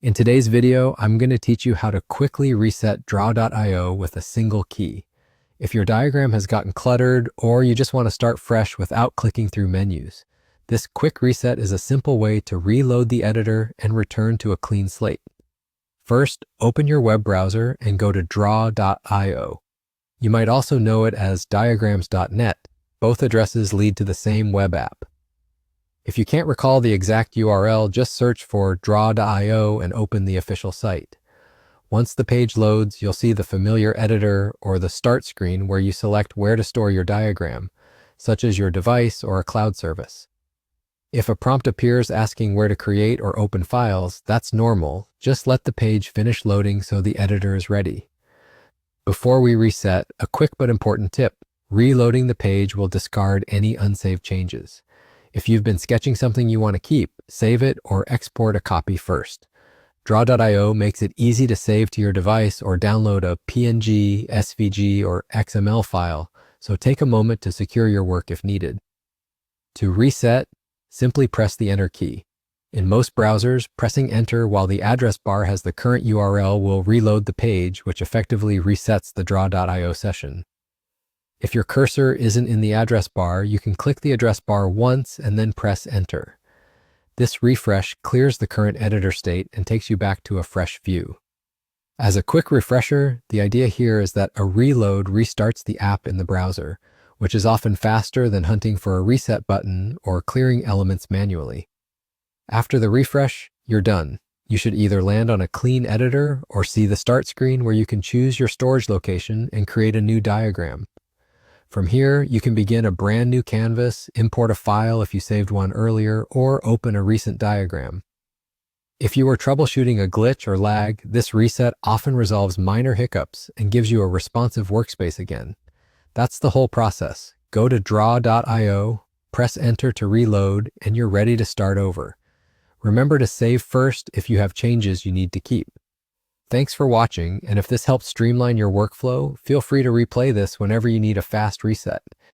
In today's video, I'm going to teach you how to quickly reset Draw.io with a single key. If your diagram has gotten cluttered or you just want to start fresh without clicking through menus, this quick reset is a simple way to reload the editor and return to a clean slate. First, open your web browser and go to Draw.io. You might also know it as diagrams.net. Both addresses lead to the same web app. If you can't recall the exact URL, just search for Draw.io and open the official site. Once the page loads, you'll see the familiar editor or the start screen where you select where to store your diagram, such as your device or a cloud service. If a prompt appears asking where to create or open files, that's normal. Just let the page finish loading so the editor is ready. Before we reset, a quick but important tip: reloading the page will discard any unsaved changes. If you've been sketching something you want to keep, save it or export a copy first. Draw.io makes it easy to save to your device or download a PNG, SVG, or XML file, so take a moment to secure your work if needed. To reset, simply press the Enter key. In most browsers, pressing Enter while the address bar has the current URL will reload the page, which effectively resets the Draw.io session. If your cursor isn't in the address bar, you can click the address bar once and then press Enter. This refresh clears the current editor state and takes you back to a fresh view. As a quick refresher, the idea here is that a reload restarts the app in the browser, which is often faster than hunting for a reset button or clearing elements manually. After the refresh, you're done. You should either land on a clean editor or see the start screen where you can choose your storage location and create a new diagram. From here, you can begin a brand new canvas, import a file if you saved one earlier, or open a recent diagram. If you are troubleshooting a glitch or lag, this reset often resolves minor hiccups and gives you a responsive workspace again. That's the whole process. Go to Draw.io, press Enter to reload, and you're ready to start over. Remember to save first if you have changes you need to keep. Thanks for watching, and if this helps streamline your workflow, feel free to replay this whenever you need a fast reset.